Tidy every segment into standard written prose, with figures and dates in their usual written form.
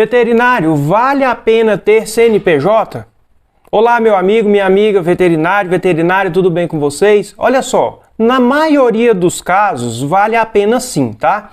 Veterinário, vale a pena ter CNPJ? Olá, meu amigo, minha amiga, veterinário, tudo bem com vocês? Olha só, na maioria dos casos vale a pena sim, tá?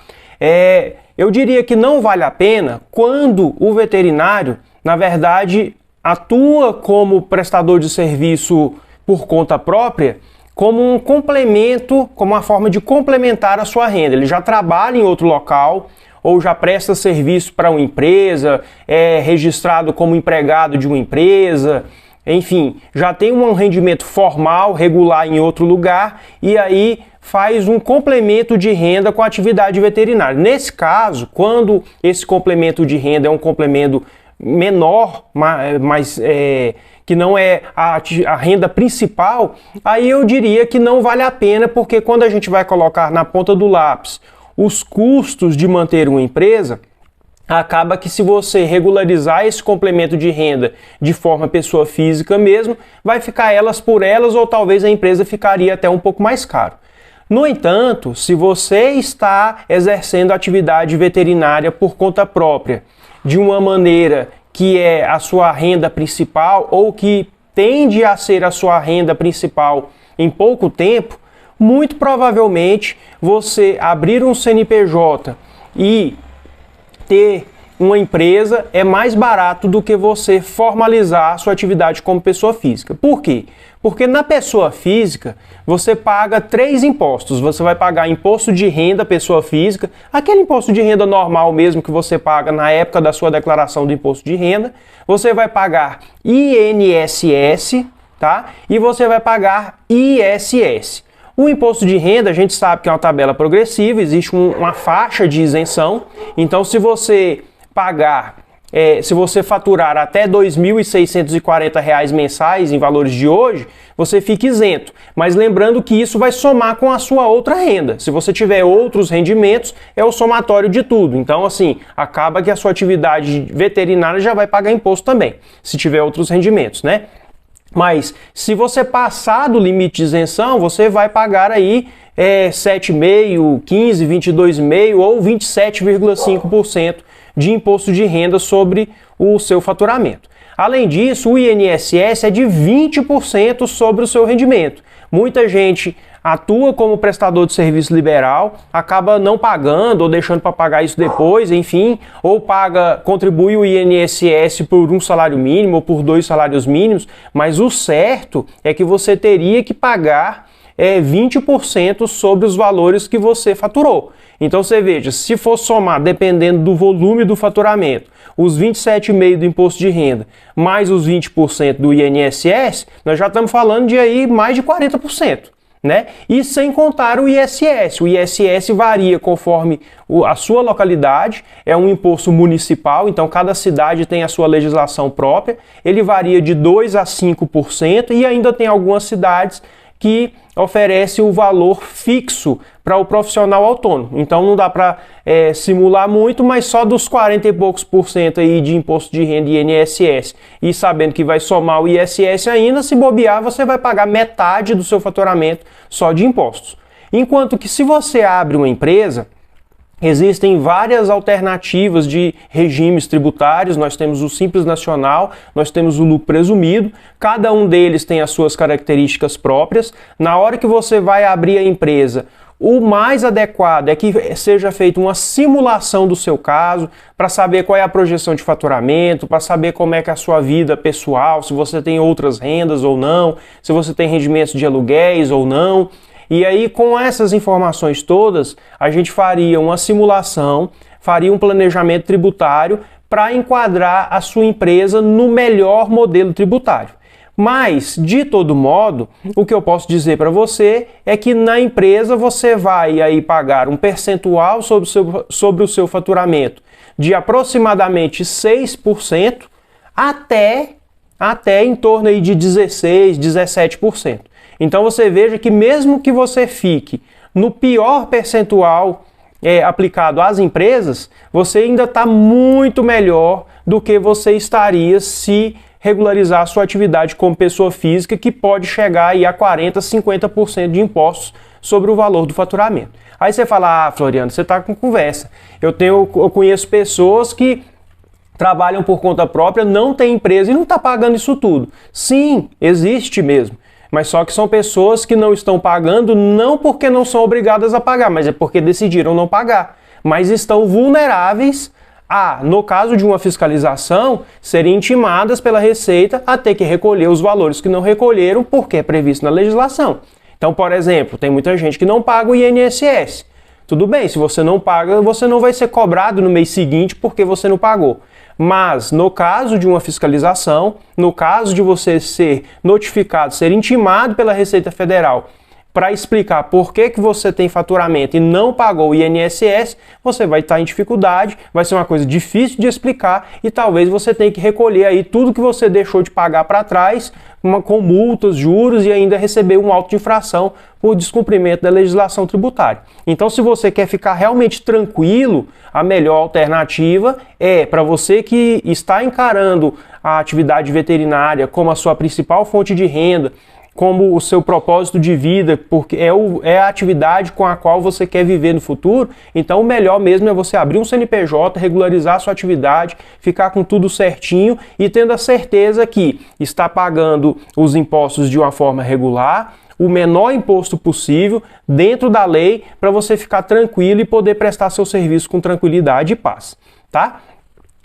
Eu diria que não vale a pena quando o veterinário, na verdade, atua como prestador de serviço por conta própria, como um complemento, como uma forma de complementar a sua renda. Ele já trabalha em outro local, ou já presta serviço para uma empresa, é registrado como empregado de uma empresa, enfim, já tem um rendimento formal, regular em outro lugar, e aí faz um complemento de renda com a atividade veterinária. Nesse caso, quando esse complemento de renda é um complemento menor, mas que não é a renda principal, aí eu diria que não vale a pena, porque quando a gente vai colocar na ponta do lápis os custos de manter uma empresa, acaba que se você regularizar esse complemento de renda de forma pessoa física mesmo, vai ficar elas por elas, ou talvez a empresa ficaria até um pouco mais caro. No entanto, se você está exercendo atividade veterinária por conta própria, de uma maneira que é a sua renda principal, ou que tende a ser a sua renda principal em pouco tempo, muito provavelmente você abrir um CNPJ e ter uma empresa é mais barato do que você formalizar a sua atividade como pessoa física. Por quê? Porque na pessoa física você paga 3 impostos. Você vai pagar imposto de renda pessoa física, aquele imposto de renda normal mesmo que você paga na época da sua declaração do imposto de renda. Você vai pagar INSS, tá? E você vai pagar ISS. O imposto de renda, a gente sabe que é uma tabela progressiva, existe uma faixa de isenção. Então, se você pagar, se você faturar até R$ 2.640 mensais em valores de hoje, você fica isento. Mas lembrando que isso vai somar com a sua outra renda. Se você tiver outros rendimentos, é o somatório de tudo. Então, assim, acaba que a sua atividade veterinária já vai pagar imposto também, se tiver outros rendimentos, né? Mas se você passar do limite de isenção, você vai pagar aí 7,5%, 15%, 22,5% ou 27,5% de imposto de renda sobre o seu faturamento. Além disso, o INSS é de 20% sobre o seu rendimento. Muita gente atua como prestador de serviço liberal, acaba não pagando ou deixando para pagar isso depois, enfim, ou contribui o INSS por um salário mínimo ou por 2 salários mínimos, mas o certo é que você teria que pagar 20% sobre os valores que você faturou. Então você veja, se for somar, dependendo do volume do faturamento, os 27,5% do imposto de renda, mais os 20% do INSS, nós já estamos falando de aí mais de 40%. Né? E sem contar o ISS. O ISS varia conforme a sua localidade, é um imposto municipal, então cada cidade tem a sua legislação própria, ele varia de 2% a 5% e ainda tem algumas cidades que oferece o valor fixo para o profissional autônomo. Então não dá para simular muito, mas só dos 40 e poucos por cento aí de imposto de renda e INSS, e sabendo que vai somar o ISS ainda, se bobear, você vai pagar metade do seu faturamento só de impostos. Enquanto que se você abre uma empresa, existem várias alternativas de regimes tributários. Nós temos o Simples Nacional, nós temos o lucro presumido, cada um deles tem as suas características próprias. Na hora que você vai abrir a empresa, o mais adequado é que seja feita uma simulação do seu caso, para saber qual é a projeção de faturamento, para saber como é que é a sua vida pessoal, se você tem outras rendas ou não, se você tem rendimentos de aluguéis ou não. E aí, com essas informações todas, a gente faria uma simulação, faria um planejamento tributário para enquadrar a sua empresa no melhor modelo tributário. Mas, de todo modo, o que eu posso dizer para você é que na empresa você vai aí pagar um percentual sobre o seu faturamento de aproximadamente 6% até em torno aí de 16%, 17%. Então você veja que mesmo que você fique no pior percentual aplicado às empresas, você ainda está muito melhor do que você estaria se regularizar a sua atividade como pessoa física, que pode chegar aí a 40%, 50% de impostos sobre o valor do faturamento. Aí você fala, Floriano, você está com conversa. Eu conheço pessoas que trabalham por conta própria, não tem empresa e não está pagando isso tudo. Sim, existe mesmo. Mas só que são pessoas que não estão pagando não porque não são obrigadas a pagar, mas é porque decidiram não pagar. Mas estão vulneráveis a, no caso de uma fiscalização, serem intimadas pela Receita a ter que recolher os valores que não recolheram porque é previsto na legislação. Então, por exemplo, tem muita gente que não paga o INSS. Tudo bem, se você não paga, você não vai ser cobrado no mês seguinte porque você não pagou. Mas, no caso de uma fiscalização, no caso de você ser notificado, ser intimado pela Receita Federal para explicar por que você tem faturamento e não pagou o INSS, você vai estar em dificuldade, vai ser uma coisa difícil de explicar e talvez você tenha que recolher aí tudo que você deixou de pagar para trás, com multas, juros e ainda receber um auto de infração por descumprimento da legislação tributária. Então, se você quer ficar realmente tranquilo, a melhor alternativa é para você que está encarando a atividade veterinária como a sua principal fonte de renda, como o seu propósito de vida, porque é a atividade com a qual você quer viver no futuro, então o melhor mesmo é você abrir um CNPJ, regularizar a sua atividade, ficar com tudo certinho e tendo a certeza que está pagando os impostos de uma forma regular, o menor imposto possível, dentro da lei, para você ficar tranquilo e poder prestar seu serviço com tranquilidade e paz, tá?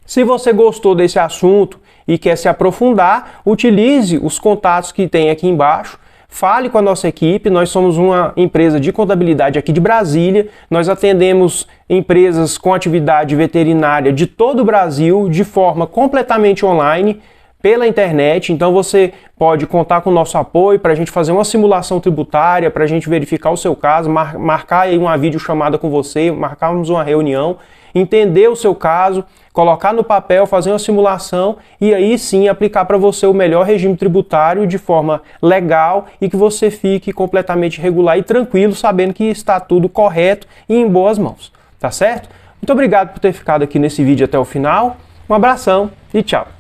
Se você gostou desse assunto e quer se aprofundar, utilize os contatos que tem aqui embaixo, fale com a nossa equipe, nós somos uma empresa de contabilidade aqui de Brasília, nós atendemos empresas com atividade veterinária de todo o Brasil de forma completamente online, pela internet, então você pode contar com o nosso apoio para a gente fazer uma simulação tributária, para a gente verificar o seu caso, marcar aí uma videochamada com você, marcarmos uma reunião, entender o seu caso, colocar no papel, fazer uma simulação e aí sim aplicar para você o melhor regime tributário de forma legal e que você fique completamente regular e tranquilo, sabendo que está tudo correto e em boas mãos, tá certo? Muito obrigado por ter ficado aqui nesse vídeo até o final, um abração e tchau!